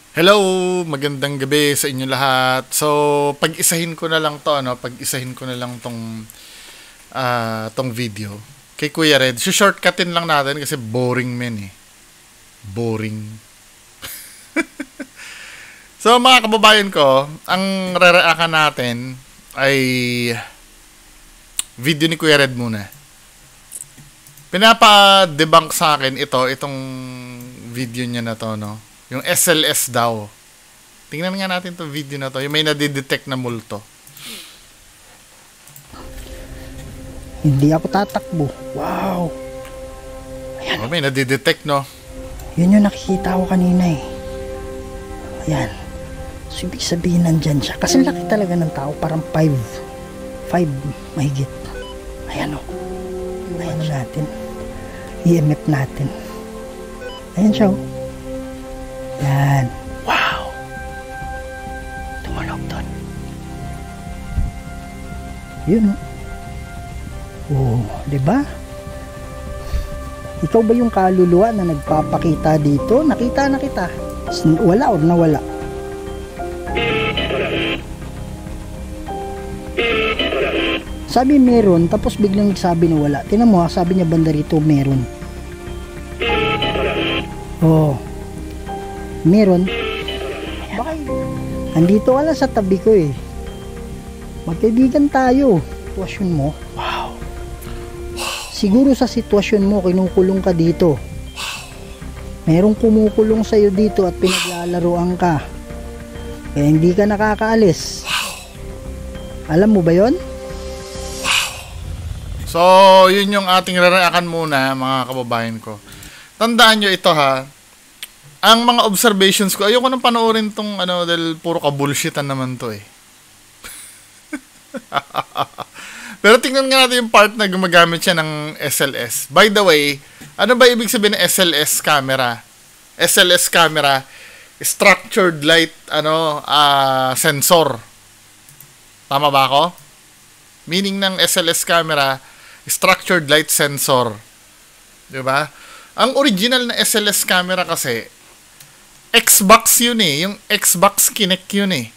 Hello, magandang gabi sa inyo lahat. So, pag-isahin ko na lang 'to, ano, pag-isahin ko na lang 'tong video. Kay Kuya Red, shortcutin lang natin kasi boring men eh. Boring. So, mga kababayan ko, ang re-reactan natin ay video ni Kuya Red muna. Pinapa-debunk sa akin itong video niya na to, no? Yung SLS daw. Tingnan nga natin to video na to. Yung may nadidetect na multo. Hindi ako tatakbo. Wow. Ayan. Oh, may nadidetect, no? Yun yung nakikita ko kanina eh. Ayan. So, ibig sabihin nandyan siya. Kasi laki talaga ng tao. Parang 5 mahigit. Ayan o. Ayan natin. EMF natin. Ayan siya o. Yan. Wow. Tumalog doon. Yun o. Oh, diba? Ikaw ba yung kaluluwa na nagpapakita dito? Nakita na kita. Wala o nawala? Sabi meron, tapos biglang sabi na wala. Tinan mo ha, sabi niya banda rito meron. Oh. Meron. Baka andito ka lang sa tabi ko eh. Magkaibigan tayo. Sitwasyon mo. Wow. Siguro sa sitwasyon mo, kinukulong ka dito. Merong kumukulong sa'yo dito at pinaglalaroan ka. Kaya hindi ka nakakaalis. Alam mo ba yon? So, yun yung ating rarakan muna, mga kababayan ko. Tandaan nyo ito ha. Ang mga observations ko, ayoko nang panoorin tong dahil puro ka-bullshitan naman to eh. Pero tingnan nga natin yung part na gumagamit siya ng SLS. By the way, ano ba ibig sabihin ng SLS camera? SLS camera, structured light sensor. Tama ba ako? Meaning ng SLS camera, structured light sensor. 'Di ba? Ang original na SLS camera kasi Xbox yun eh, yung Xbox Kinect yun eh.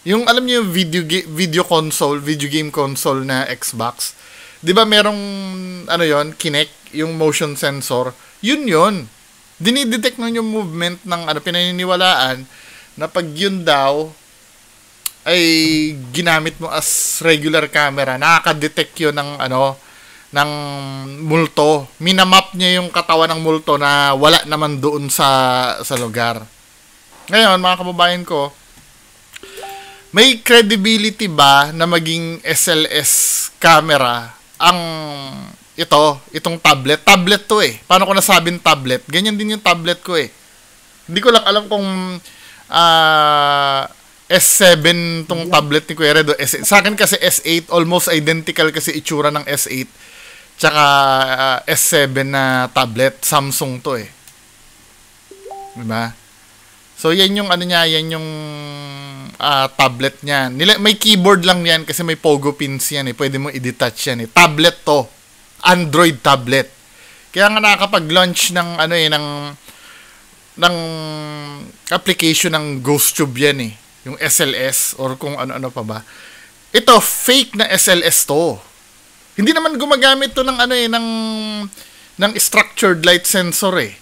Yung alam niyo yung video game console na Xbox. 'Di ba merong yon, Kinect, yung motion sensor. Yun. Dinidetect nun yung movement ng pinaniniwalaan na pag yun daw ay ginamit mo as regular camera, nakaka-detect yun ng ng multo. Minamap niya yung katawan ng multo na wala naman doon sa lugar. Ngayon, mga kababayan ko, may credibility ba na maging SLS camera ang itong tablet? Tablet to eh. Paano ko nasabing tablet? Ganyan din yung tablet ko eh. Hindi ko lang alam kung S7 tong tablet ni Kuya Red o S8. Sa akin kasi S8, almost identical kasi itsura ng S8 tsaka S7 na tablet. Samsung to eh. Diba? So, yan yung yan yung tablet niya. May keyboard lang yan kasi may pogo pins yan eh. Pwede mo i-detach yan eh. Tablet to. Android tablet. Kaya nga nakakapag-launch ng ng application ng GhostTube yan eh. Yung SLS or kung ano-ano pa ba. Ito, fake na SLS to. Hindi naman gumagamit to ng ng structured light sensor eh.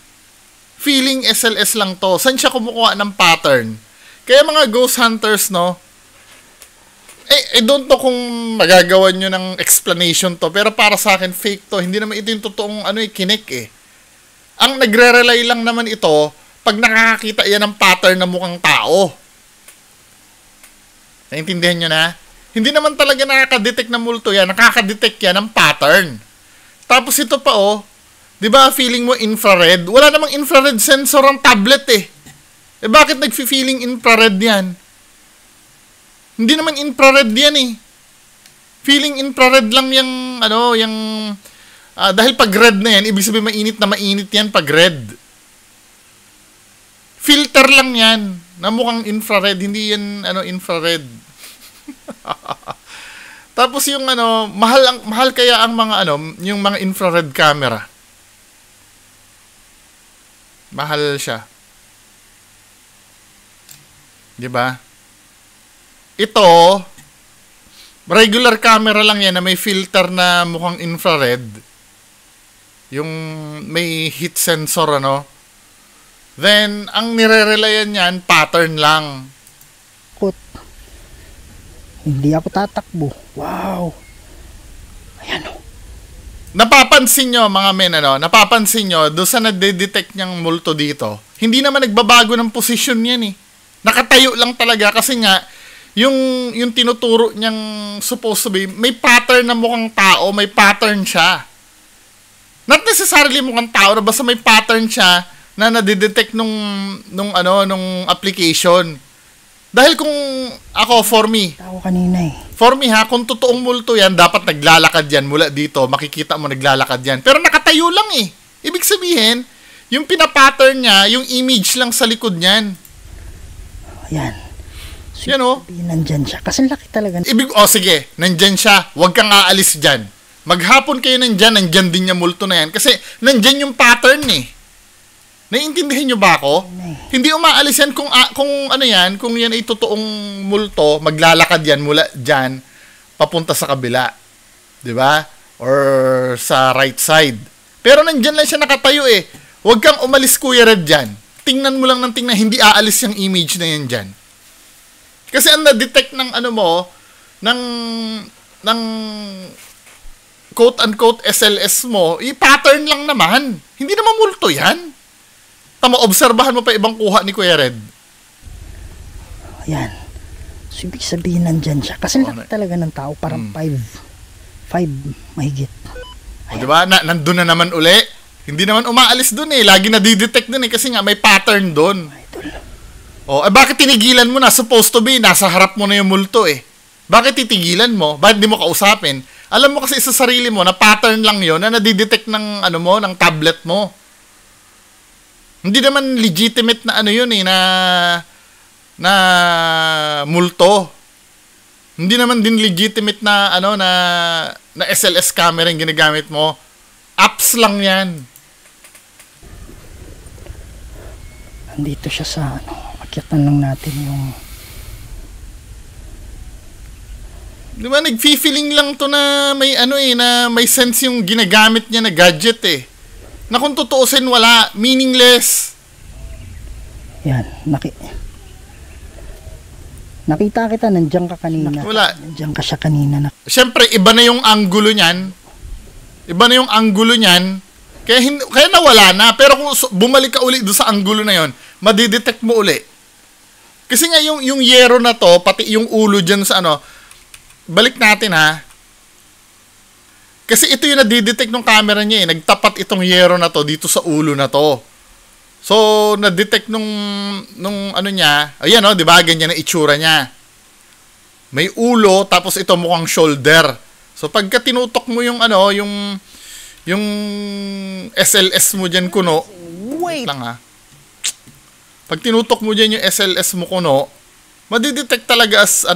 Feeling SLS lang to. Saan siya kumukuha ng pattern? Kaya mga ghost hunters, no? I don't know kung magagawa nyo ng explanation to. Pero para sa akin, fake to. Hindi naman ito yung totoong Kinect eh. Ang nagre-rely lang naman ito pag nakakakita yan ng pattern na mukhang tao. Naintindihan nyo na? Hindi naman talaga nakaka-detect na multo yan. Nakaka-detect yan ng pattern. Tapos ito pa di ba feeling mo infrared? Wala namang infrared sensor ang tablet eh. Bakit nagfi-feeling infrared yan? Hindi naman infrared yan eh. Feeling infrared lang yung dahil pag red na yan, ibig sabihin mainit yan pag red. Filter lang yan na mukhang infrared, hindi yan infrared. Tapos yung mahal kaya ang mga yung mga infrared camera. Mahal siya. 'Di ba? Ito, regular camera lang yan na may filter na mukhang infrared. Yung may heat sensor, ano. Then, ang nire-relayan yan, pattern lang. Hindi ako tatakbo. Wow. Ayan o. Napapansin nyo, mga men, ano, napapansin nyo, doon sa nade-detect niyang multo dito, hindi naman nagbabago ng posisyon yan eh. Nakatayo lang talaga kasi nga, yung tinuturo niyang supposed to be, may pattern na mukhang tao, may pattern siya. Not necessarily mukhang tao, na basta may pattern siya na nadidetect nung application. Dahil kung ako, for me, tao kanina eh. For me ha, kung totoong multo yan, dapat naglalakad yan mula dito, makikita mo naglalakad yan. Pero nakatayo lang eh. Ibig sabihin, yung pinapattern niya, yung image lang sa likod niyan. Ayan. Yan o. Nandyan siya. Kasi laki talaga. Sige, nandyan siya. Huwag kang aalis dyan. Maghapon kayo nandyan din yung multo na yan. Kasi nandyan yung pattern eh. Naiintindihan nyo ba ako? Hindi umaalis yan kung ano yan, kung yan ay totoong multo, maglalakad yan mula dyan, papunta sa kabila. Diba? Or sa right side. Pero nandyan lang siya nakatayo eh. Huwag kang umalis, Kuya Red, dyan. Tingnan mo lang ng tingnan, hindi aalis yung image na yan dyan. Kasi ang na-detect ng ano mo, ng quote-unquote SLS mo, i-pattern lang naman. Hindi naman multo yan. Tama, obserbahan mo pa ibang kuha ni Kuya Red. Ayan. So, ibig sabihin nandyan siya. Kasi laki talaga ng tao, parang 5 mahigit. O, diba? Nandun na naman uli. Hindi naman umaalis dun eh. Lagi nadidetect dun eh. Kasi nga may pattern dun. O, bakit tinigilan mo na? Supposed to be, nasa harap mo na yung multo eh. Bakit titigilan mo? Bakit di mo kausapin? Alam mo kasi sa sarili mo na pattern lang yon na nadidetect ng ng tablet mo. Hindi naman legitimate na yun eh, na multo. Hindi naman din legitimate na na SLS camera yung ginagamit mo. Apps lang yan. Andito siya sa akyatan lang natin yung... Di ba, nag-feeling lang to na may na may sense yung ginagamit niya na gadget eh. Na kung tutuusin, wala. Meaningless. Yan. Nakita kita, nandiyan ka kanina. Wala. Nandiyan ka siya kanina. Siyempre, iba na yung angulo niyan. Kaya nawala na. Pero kung bumalik ka uli doon sa angulo na yon, madidetect mo uli. Kasi nga yung yero na to, pati yung ulo dyan sa balik natin ha. Kasi ito yung nadidetect ng camera niya eh. Nagtapat itong yero na to dito sa ulo na to. So, nadetect nung niya. Ayan di ba? Ganyan ang itsura niya. May ulo, tapos ito mukhang shoulder. So, pagka tinutok mo yung yung SLS mo dyan kuno. Wait lang ha. Pag tinutok mo dyan yung SLS mo kuno, madidetect talaga as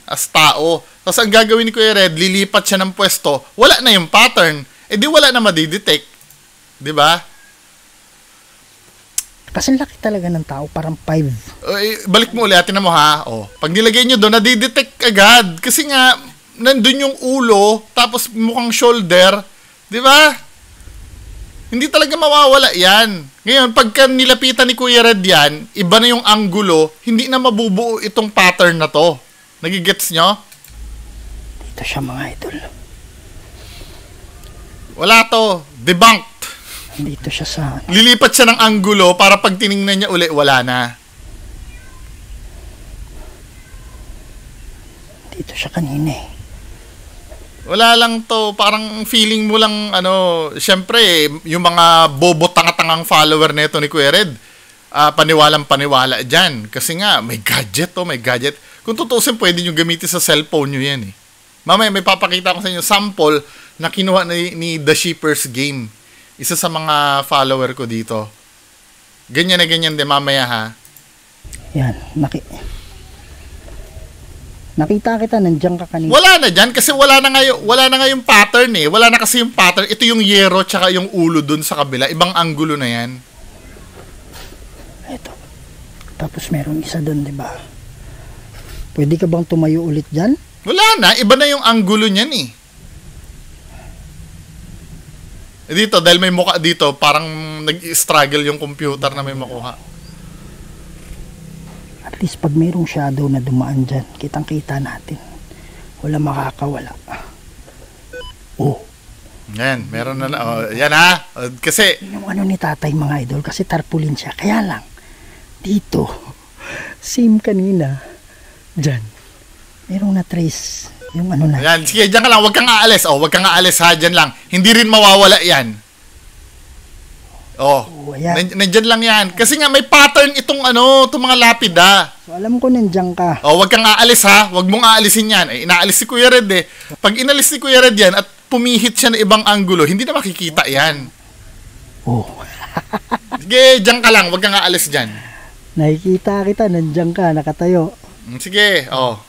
as tao. Tapos ang gagawin ni Kuya Red, lilipat siya ng pwesto, wala na yung pattern. Di wala na madidetect. Di ba? Kasi laki talaga ng tao, parang 5. Balik mo ulit, atin na mo ha. Pag nilagay nyo doon, nadidetect agad. Kasi nga, nandun yung ulo, tapos mukhang shoulder. Di ba? Hindi talaga mawawala yan. Ngayon, pagka nilapitan ni Kuya Red yan, iba na yung angulo, hindi na mabubuo itong pattern na to. Nagigets nyo? Dito siya, mga idol. Wala to. Debunked. Dito siya sa... Lilipat siya ng angulo para pag tiningnan niya uli, wala na. Dito siya kanina eh. Wala lang to, parang feeling mo lang, syempre, yung mga bobo tanga-tangang follower nito ni Kuya Red, paniwalang-paniwala dyan. Kasi nga, may gadget may gadget. Kung tutusin, pwede nyo gamitin sa cellphone nyo yan eh. Mamaya, may papakita ko sa inyo sample na kinuha ni The Shippers Game. Isa sa mga follower ko dito. Ganyan na ganyan din, mamaya ha. Yan, nakita kita, nandiyan ka kanina. Wala na dyan kasi wala na nga yung pattern eh. Wala na kasi yung pattern. Ito yung yero tsaka yung ulo dun sa kabila. Ibang angulo na yan. Ito. Tapos meron isa dun, di ba? Pwede ka bang tumayo ulit dyan? Wala na, iba na yung anggulo niyan eh. Dito, dahil may mukha dito, parang nag-struggle yung computer na may makuha. At least pag mayroong shadow na dumaan dyan, kitang-kita natin. Wala makakawala. Oh. Yan, meron na. Oh, yan ha. Kasi, yung ano ni tatay mga idol, kasi tarpaulin siya. Kaya lang, dito, same kanina, dyan, merong na-trace yung ano na. yan, sige, dyan ka lang. Huwag kang aalis. Oh, huwag kang aalis ha, dyan lang. Hindi rin mawawala yan. Oh, nandyan lang yan. Kasi nga, may pattern itong ano, itong mga lapida. So, alam ko nandyan ka. Oh, huwag kang aalis ha. Huwag mong aalisin yan. Eh, inaalis si Kuya Red eh. Pag inalis si Kuya Red yan at pumihit siya ng ibang anggulo, hindi na makikita yan. Oh. Sige, dyan ka lang. Huwag kang aalis dyan. Nakikita kita, nandyan ka, nakatayo. Sige, oh.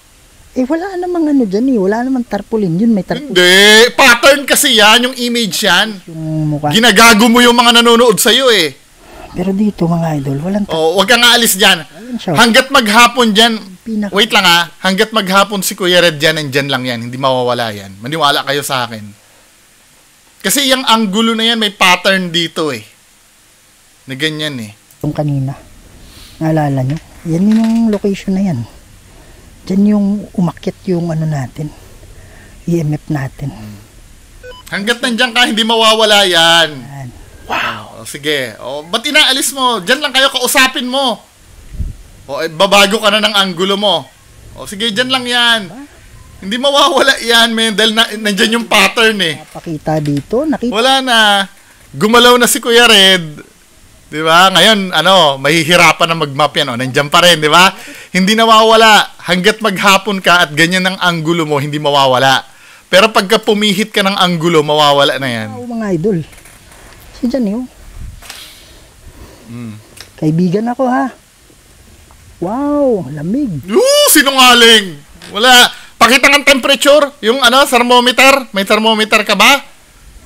Eh, wala namang ano dyan eh. Wala namang tarpaulin. Yun, may tarpaulin. Hindi. Pattern kasi yan. Yung image yan. Yung mukha. Ginagago mo yung mga nanonood sa'yo eh. Pero dito, mga idol, walang tarpaulin. Oh, huwag kang aalis dyan. Hanggat maghapon dyan. Wait lang ha. Hanggat maghapon si Kuya Red dyan, nandyan lang yan. Hindi mawawala yan. Maniwala kayo sa akin. Kasi yung anggulo na yan, may pattern dito eh. Na ganyan eh. Yung kanina. Naalala nyo? Yan yung location na yan. Diyan yung umakyat yung ano natin. EMF natin. Hanggat nandyan ka, hindi mawawala yan. Wow. Oh, sige. Oh, ba't inaalis mo? Diyan lang kayo, kausapin mo. O, babago ka na ng anggulo mo. O, sige, dyan lang yan. Hindi mawawala yan, men. Dahil nandyan yung pattern eh. Napakita dito. Nakita. Wala na. Gumalaw na si Kuya Red. Di ba? Ngayon, mahihirapan na mag-map yan. O, nandyan pa rin, di ba? Hindi nawawala. Hanggat maghapon ka at ganyan ang anggulo mo, hindi mawawala. Pero pagka pumihit ka ng anggulo, mawawala na yan. Wow, mga idol. Si dyan yun. Kaibigan ako ha. Wow, lamig. Sinungaling. Wala. Pakita ng temperature, yung thermometer. May thermometer ka ba?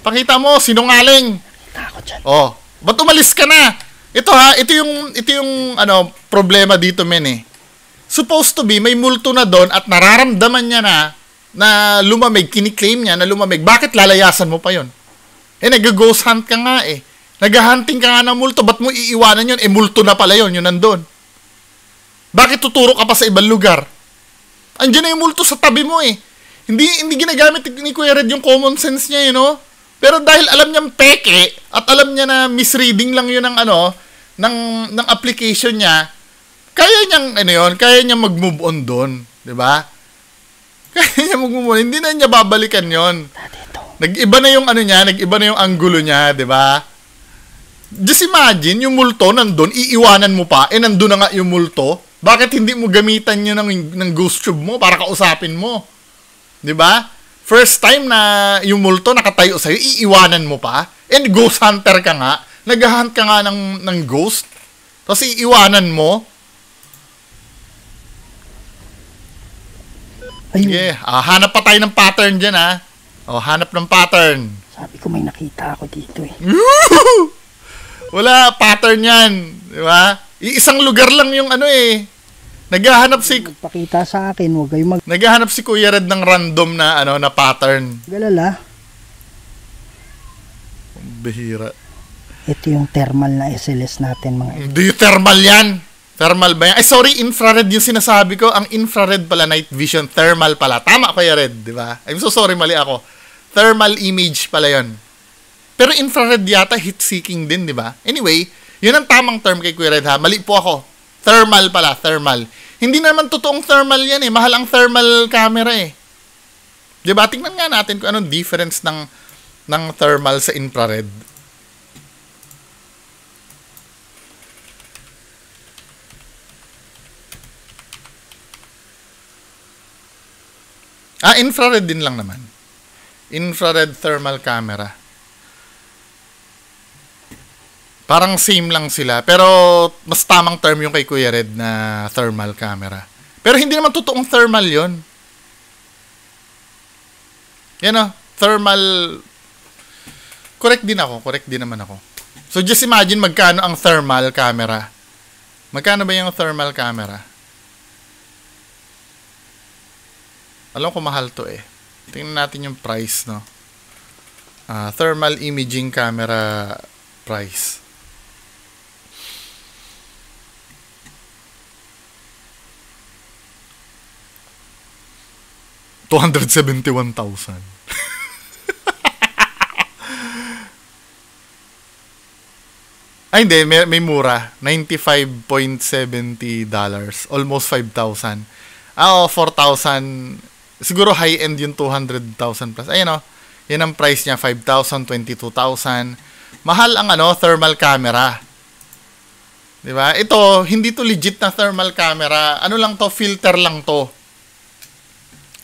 Pakita mo, sinungaling. Nakita ako dyan. Oh, ba't umalis ka na? Ito ha, ito yung problema dito, men eh. Supposed to be, may multo na doon at nararamdaman niya na lumamig, kiniklaim niya na lumamig. Bakit lalayasan mo pa yon? Eh, nag-ghost hunt ka nga eh. Nag-hunting ka nga ng multo, ba't mo iiwanan yun? Eh, multo na pala yun nandun. Bakit tuturo ka pa sa ibang lugar? Andiyan na yung multo sa tabi mo eh. Hindi ginagamit ni Kuya Red yung common sense niya, Pero dahil alam niyang peke at alam niya na misreading lang yun ng application niya, kaya niyang mag-move on doon, 'di ba? Kaya niya mag-move on, hindi na niya babalikan 'yon. Nag-iba na yung nag-iba na yung anggulo niya, 'di ba? Just imagine yung multo nandoon, iiwanan mo pa, nandoon na nga yung multo. Bakit hindi mo gamitan yun ng ghost tube mo para kausapin mo? 'Di ba? First time na yung multo nakatayo sa'yo, iiwanan mo pa. And ghost hunter ka nga. Nag-hunt ka nga ng ghost. Tapos iiwanan mo. Ayun. Yeah. Hanap pa tayo ng pattern dyan, ha. Hanap ng pattern. Sabi ko may nakita ako dito eh. Wala, pattern yan. Di ba? Isang lugar lang yung Naghahanap Pakita sa akin, huwag kayong Naghahanap si Kuya Red ng random na pattern. Galala. Bihira. Ito yung thermal na SLS natin, mga Hindi thermal yan. Thermal ba yan? Ay, sorry, infrared yung sinasabi ko. Ang infrared pala, night vision. Thermal pala. Tama, Kuya Red, di ba? I'm so sorry, mali ako. Thermal image pala yon. Pero infrared yata, heat-seeking din, di ba? Anyway, yun ang tamang term kay Kuya Red, ha? Mali po ako. Thermal pala, thermal. Hindi naman totoong thermal yan eh. Mahal ang thermal camera eh. Diba? Tingnan nga natin kung anong difference ng thermal sa infrared. Infrared din lang naman. Infrared thermal camera. Parang same lang sila. Pero mas tamang term yung kay Kuya Red na thermal camera. Pero hindi naman totoong thermal yon. Yan thermal. Correct din naman ako. So just imagine magkano ang thermal camera. Magkano ba yung thermal camera? Alam ko mahal to eh. Tingnan natin yung price, no? Thermal imaging camera price. $271,000. Ay, hindi. May mura. $95.70. Almost 5,000. 4,000. Siguro high-end yung 200,000 plus. Ayan o. Yan ang price niya. 5,000, 22,000. Mahal ang thermal camera. Diba? Ito, hindi to legit na thermal camera. Ano lang to? Filter lang to.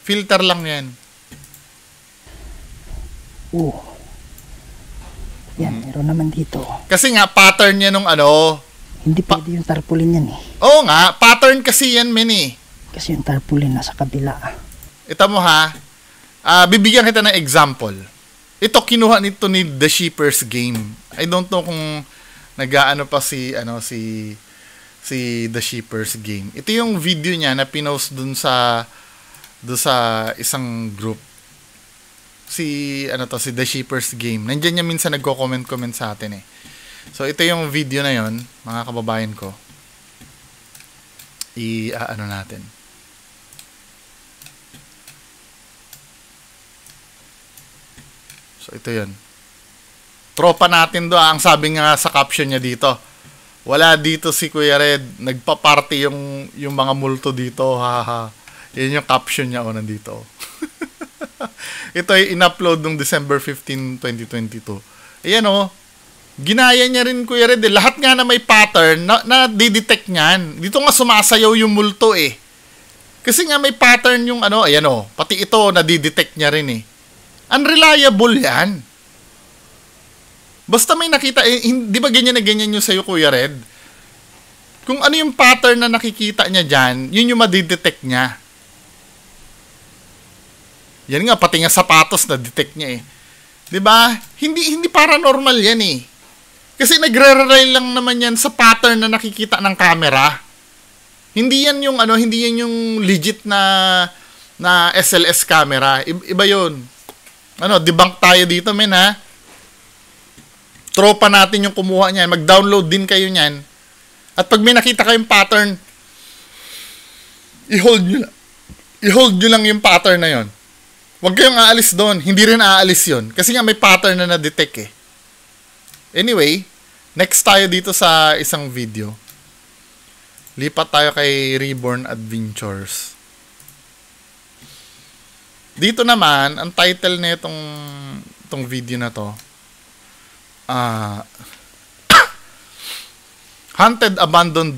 Filter lang yan. Yan, meron naman dito. Kasi nga, pattern niya nung Hindi pwede yung tarpaulin yan eh. Oo nga, pattern kasi yan, men eh. Kasi yung tarpaulin nasa kabila. Ito mo ha, bibigyan kita ng example. Ito, kinuha nito ni The Sheepers Game. I don't know kung nag-aano pa si The Sheepers Game. Ito yung video niya na pinost dun sa isang group. Si The Sheepers Game. Nandiyan niya minsan nagko-comment sa atin eh. So ito yung video na yon, mga kababayan ko. Natin. So ito yon. Tropa natin do, ang sabi nga sa caption niya dito. Wala dito si Kuya Red, nagpa-party yung mga multo dito, haha. Yan yung caption niya nandito. Ito ay in-upload nung December 15, 2022. Ayan ginaya niya rin Kuya Red. Lahat nga na may pattern na di-detect niyan. Dito nga sumasayaw yung multo eh. Kasi nga may pattern yung ayan pati ito na-detect niya rin eh. Unreliable yan. Basta may nakita, di ba ganyan na ganyan yung sa'yo Kuya Red? Kung ano yung pattern na nakikita niya dyan, yun yung madidetect niya. Yan nga, pati nga sapatos na detect niya eh. 'Di ba? Hindi paranormal 'yan eh. Kasi nagre-rely lang naman 'yan sa pattern na nakikita ng camera. Hindi yan yung hindi yan yung legit na SLS camera. Iba 'yon. Debunk tayo dito, men ha. Tropa natin yung kumuha niyan. Mag-download din kayo niyan. At pag may nakita kayong pattern, i-hold nyo lang yung pattern na 'yon. Huwag kayong aalis doon. Hindi rin aalis yun. Kasi nga may pattern na na-detect eh. Anyway, next tayo dito sa isang video. Lipat tayo kay Reborn Adventures. Dito naman, ang title na itong video na to, Haunted Abandoned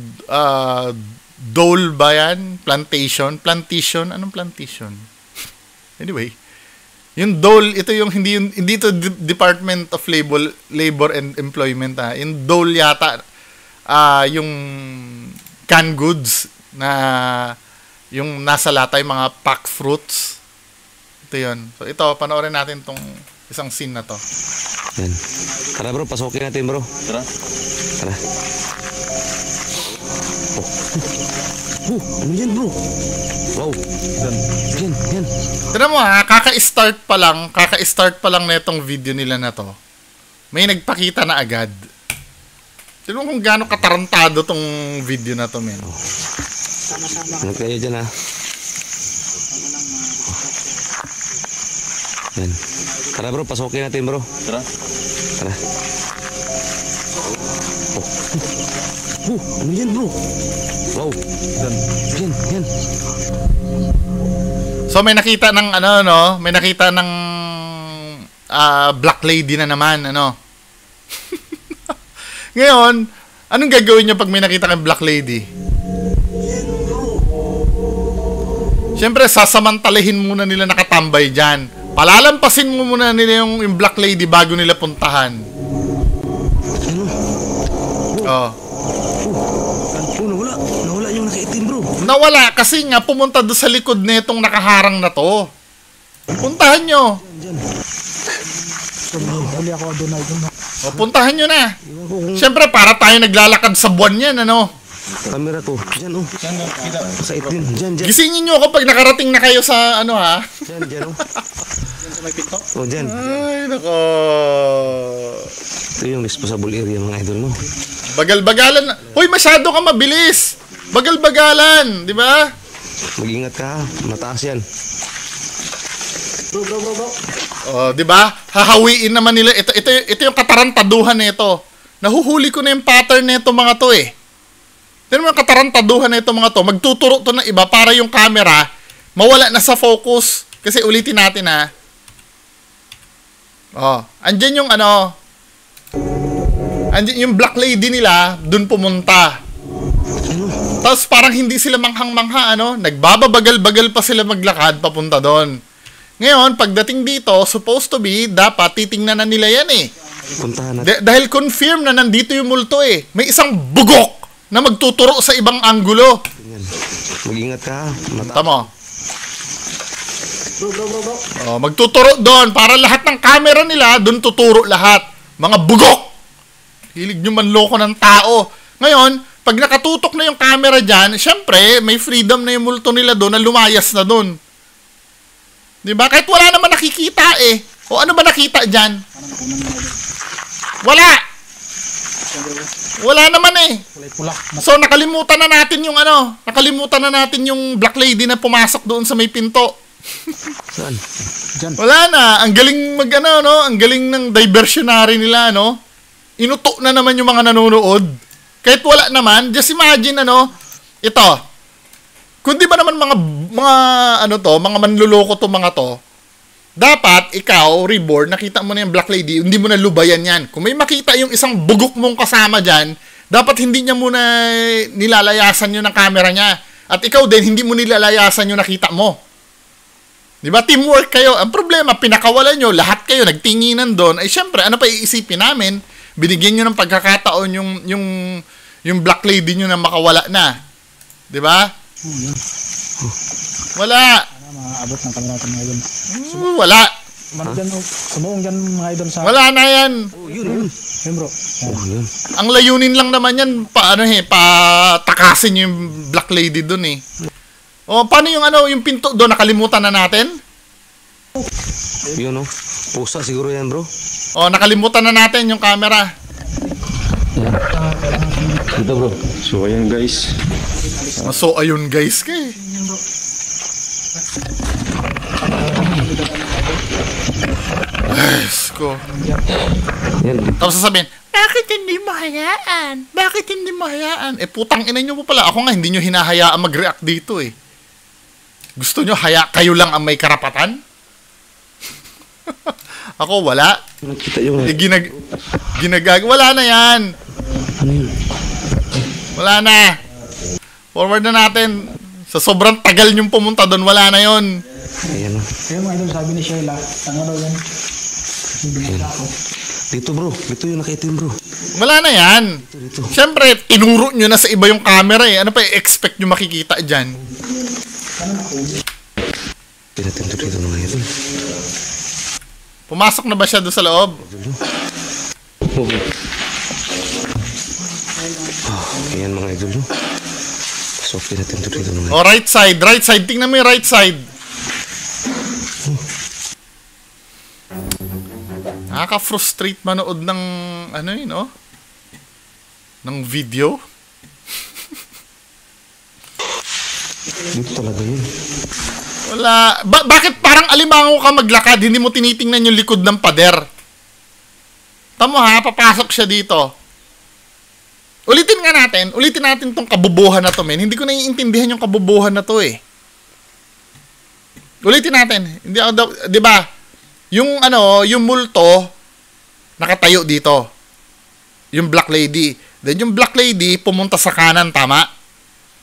Dole ba yan? Plantation? Anong plantation? Anyway, yung dole, ito yung hindi ito Department of Labor and Employment Yung dole yata yung canned goods na yung nasa lata yung mga packed fruits. Ito yun. So ito, panoorin natin tong isang scene na to. Yan. Tara bro, pasukin natin bro. Tara. Ano yan bro? Wow. Yan. Tignan mo kaka-start pa lang na itong video nila na to. May nagpakita na agad. Tignan mo kung gaano katarantado tong video na to, men. Ano kayo dyan Yan. Tara bro, pasukin natin bro. Tara. Ano yan bro? Wow. Yan. So may nakita ng may nakita ng black lady na naman, Ngayon, anong gagawin niyo pag may nakita kang black lady? Siyempre, sasamantalahin muna nila nakatambay dyan. Palalampasin mo muna nila yung black lady bago nila puntahan. Nawala yung nakaitim bro. Nawala kasi nga pumunta doon sa likod nitong nakaharang na to. Puntahan nyo. Puntahan nyo na. Siyempre para tayo naglalakad sa buwan yan, Camera ko. Diyan oh. Sa itim. Diyan. Gisingin nyo ako pag nakarating na kayo sa ano ha. Diyan oh. Oh, diyan. Ay, nako. Ito yung disposable area mga idol mo. Bagal-bagalan. Hoy, masyado ka mabilis. Bagal-bagalan, di ba? Mag-ingat ka ha. Mataas yan. Bro. Oh, di ba? Hahawiin naman nila. Ito yung katarantaduhan nito. Nahuhuli ko na yung pattern nito mga to eh. Ito yung katarantaduhan nito mga to. Magtuturo to ng iba para yung camera mawala na sa focus. Kasi ulitin natin ha. Oh, andyan yung ano. Andyan yung black lady nila, dun pumunta. Tapos parang hindi sila manghang-mangha, ano? Nagbababagal-bagal pa sila maglakad papunta doon. Ngayon, pagdating dito, supposed to be, dapat titingnan na nila yan eh. Puntahan natin. Dahil confirm na nandito yung multo eh. May isang bugok na magtuturo sa ibang anggulo. Mag-ingat ka ha. Tama. Oh, magtuturo doon para lahat ng camera nila doon tuturo lahat. Mga bugok. Hilig nyo manloko ng tao. Ngayon, pag nakatutok na yung camera dyan, syempre, may freedom na yung multo nila doon na lumayas na doon. Diba? Kahit wala naman nakikita eh. O ano ba nakita dyan? Wala. Wala naman eh. So, nakalimutan na natin yung ano. Nakalimutan na natin yung black lady na pumasok doon sa may pinto. Saan? Wala na. Ang galing mag-ano, no? Ang galing ng diversionary nila, no? Inuto na naman yung mga nanonood. Kahit wala naman, just imagine, ano? Ito. Kung di ba naman mga ano to, mga manluloko to mga to, dapat ikaw, reborn, nakita mo na yung black lady, hindi mo na lubayan yan. Kung may makita yung isang bugok mong kasama dyan, dapat hindi niya muna nilalayasan yung ng camera niya. At ikaw din, hindi mo nilalayasan yung nakita mo. Di ba? Teamwork kayo. Ang problema, pinakawalan nyo, lahat kayo nagtinginan doon. Ay, syempre, ano pa iisipin namin? Binigyan nyo ng pagkakataon yung black lady nyo na makawala na. Di ba? Wala. Maabot ng camera natin mga idol. Wala. Sumuong dyan mga idol sa... Wala na yan. Oh, yun. Yun bro. Yun. Ang layunin lang naman yan, patakasin yung black lady doon eh. O, paano yung ano, yung pinto doon, nakalimutan na natin? Yun oh. Pusa siguro yan bro. O, nakalimutan na natin yung camera. Dito bro. So ayan guys. So, ayun guys, kay. Yes, ko. Yan. Tapos sasabihin, bakit hindi mo hayaan? Bakit hindi mo hayaan? Eh, putang ina nyo po pala. Ako nga, hindi nyo hinahayaan mag-react dito eh. Gusto nyo, kayo lang ang may karapatan? Ako, wala. Nakita yung... Wala na yan. Ano yun? Wala na. Forward na natin. Sa sobrang tagal nyong pumunta doon, wala na yon. Ayan oh. Kaya mga idol, sabi ni Sheila, ano daw yan? Dito bro. Dito yung nakaitim bro. Wala na yan. Siyempre, tinuro nyo na sa iba yung camera eh. Ano pa i-expect nyo makikita dyan? Pinatim to dito mga idol. Pumasok na ba siya doon sa loob? Ayan mga idol no. So pinatim to dito mga idol. O, right side. Right side. Tingnan mo yung right side. Nakaka-frustrate manood ng ano yun, no? Ng video. Dito talaga yun. Wala. Bakit parang alimango ka maglakad, hindi mo tinitingnan yung likod ng pader? Tamo ha, papasok siya dito. Ulitin natin tong kabubuhan na to, men. Hindi ko naiintindihan yung kabubuhan na to eh. Ulitin natin. Hindi ako, 'di ba? Yung ano, yung multo nakatayo dito. Yung black lady. Then yung black lady pumunta sa kanan, tama?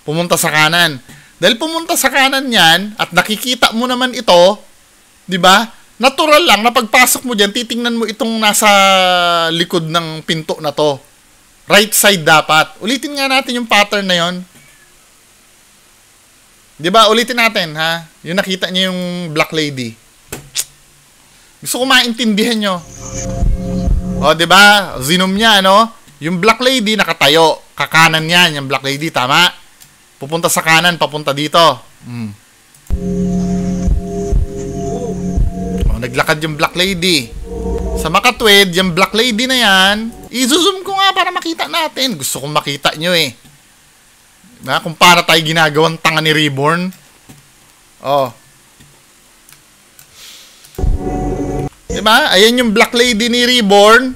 Pumunta sa kanan. Dahil pumunta sa kanan yan, at nakikita mo naman ito, di ba? Natural lang na pagpasok mo dyan, titingnan mo itong nasa likod ng pinto na to. Right side dapat. Ulitin nga natin yung pattern na yon. Di ba? Ulitin natin, ha? Yung nakita niyo yung black lady. Gusto ko maintindihan nyo. O, di ba? Zinom niya, ano? Yung black lady nakatayo. Kakanan yan, yung Black Lady, tama? Pupunta sa kanan, papunta dito. Naglakad yung Black Lady. Sa makatwid, yung Black Lady na yan, i-zoom ko nga para makita natin. Gusto kong makita nyo eh. Diba? Kung para tayo ginagawang tanga ni Reborn. Oh. Diba? Ayan yung Black Lady ni Reborn.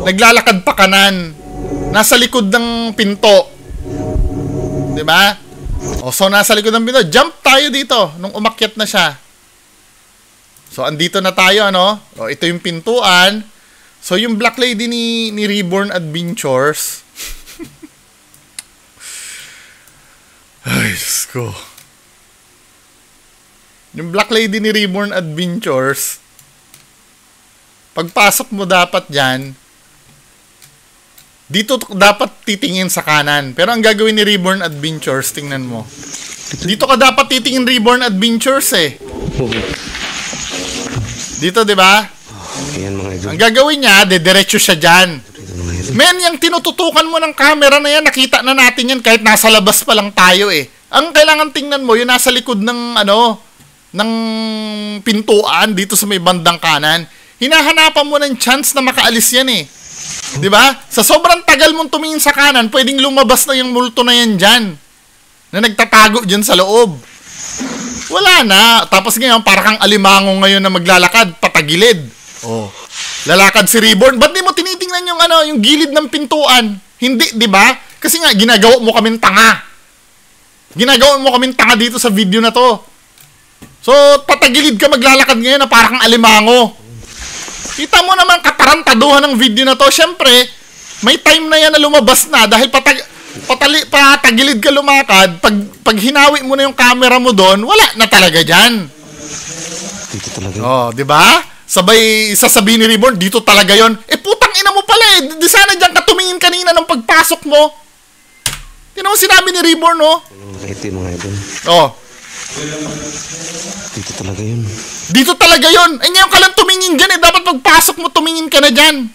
Naglalakad pa kanan. Nasa likod ng pinto. Diba? O, so nasa likod ng pinto. Jump tayo dito nung umakyat na siya. So, andito na tayo, ano? O, ito yung pintuan. So, yung Black Lady ni Reborn Adventures. Ay, Diyos ko. Yung Black Lady ni Reborn Adventures, pagpasok mo dapat dyan, dito dapat titingin sa kanan. Pero ang gagawin ni Reborn Adventures, tingnan mo. Dito ka dapat titingin Reborn Adventures eh. Dito, di ba? Ayan mga idol. Ang gagawin niya, dediretso siya dyan. Men, yung tinututukan mo ng camera na yan, nakita na natin yan kahit nasa labas pa lang tayo eh. Ang kailangan tingnan mo, yung nasa likod ng, ng pintuan dito sa may bandang kanan. Hinahanapan mo ng chance na makaalis yan eh. Di ba? Sa sobrang tagal mong tumingin sa kanan, pwedeng lumabas na yung multo na yan dyan. Na nagtatago dyan sa loob. Wala na. Tapos ngayon, para kang alimango ngayon na maglalakad, patagilid. Oh. Lalakad si Reborn. Ba't di mo tinitingnan yung yung gilid ng pintuan? Hindi, di ba? Kasi nga, ginagawa mo kaming tanga. Ginagawa mo kaming tanga dito sa video na to. So, patagilid ka maglalakad ngayon na para kang alimango. Kita mo naman katarantaduhan ng video na to. Siyempre, may time na yan na lumabas na dahil patagilid ka lumakad, pag hinawi mo na yung camera mo doon, wala na talaga dyan. Dito talaga. Oh, di ba? Sabay sasabihin ni Reborn, dito talaga yon. Putang ina mo pala eh. Di sana dyan ka tumingin kanina nung pagpasok mo. Tingnan mo sinabi ni Reborn, no? Ito yung mga idol. Oh. Dito talaga yun. Dito talaga yon. Ngayon ka lang tumingin dyan eh. Dapat pagpasok mo, tumingin ka na dyan.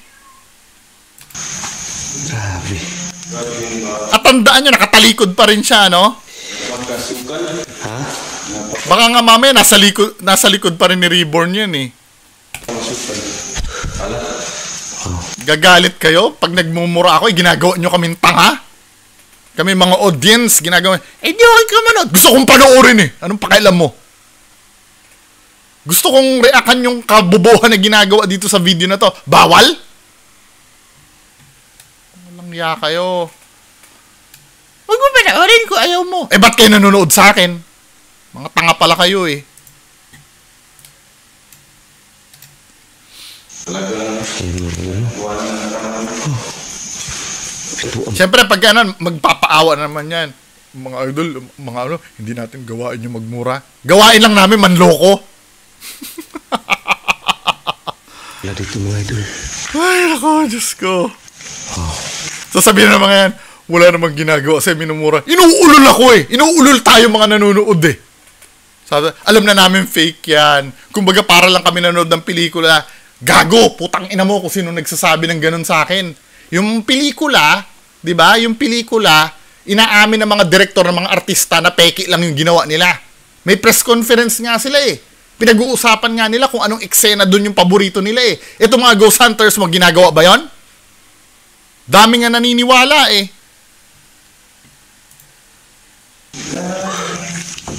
Grabe. At tandaan nyo, nakatalikod pa rin siya, no? Ha? Baka nga mamaya, nasa likod pa rin ni Reborn yan, eh. Gagalit kayo pag nagmumura ako, ginagawa nyo kaming tanga. Kami mga audience, ginagawa, di okay ka manood. Gusto kong panoorin, eh. Anong pakialam mo? Gusto kong reakan yung kabubuhan na ginagawa dito sa video na to. Bawal? Walang ya kayo. Huwag mo panoorin ko, ayaw mo. Ba't kayo nanonood sa akin? Mga tanga pala kayo eh. Siyempre, pag magpapaawa naman yan. Mga idol, hindi natin gawain yung magmura. Gawain lang namin, manloko. Wala dito mga idol. Ay, ako, Diyos ko. Sasabihin na mga yan, wala namang ginagawa kasi minumura. Inuulol ako eh. Inuulol tayo mga nanonood eh. Sabi, alam na namin fake yan. Kumbaga para lang kami nanonood ng pelikula. Gago, putang ina mo kung sino nagsasabi ng ganun sa akin. Yung pelikula, di ba? Yung pelikula, inaamin ng mga direktor ng mga artista na peki lang yung ginawa nila. May press conference nga sila eh. Pinag-uusapan nga nila kung anong eksena dun yung paborito nila eh. Ito mga Ghost Hunters mo, ginagawa ba yon? Dami nga naniniwala eh.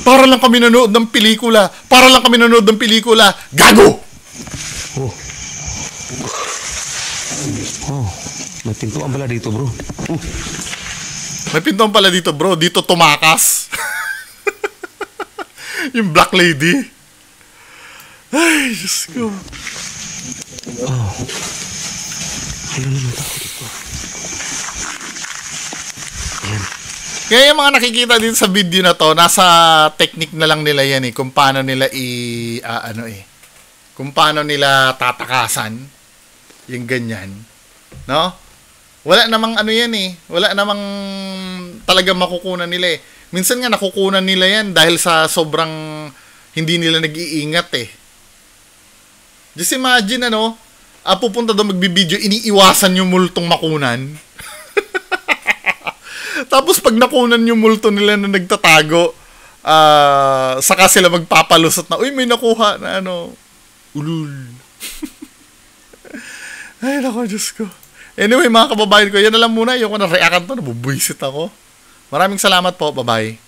Para lang kami nanood ng pelikula. Para lang kami nanood ng pelikula. Gago! Oh. Oh. May pintuan pala dito, bro. May pintuan pala dito, bro. Dito tumakas. Yung Black Lady. Ay, Diyos ko. Oh. Ano naman takot ito? Ayan. Kaya yung mga nakikita dito sa video na to, nasa technique na lang nila yan eh. Kung paano nila kung paano nila tatakasan. Yung ganyan. No? Wala namang yan eh. Wala namang talaga makukunan nila eh. Minsan nga nakukunan nila yan dahil sa sobrang hindi nila nag-iingat eh. Just imagine pupunta doon magbibideo, iniiwasan yung multong makunan. Tapos pag nakunan yung multo nila na nagtatago, saka sila magpapalusot na, uy, may nakuha na ulul. Ay, naku, Diyos ko. Anyway, mga kababayan ko, yan na lang muna. Ayoko na react to, nabubwisit ako. Maraming salamat po, bye-bye.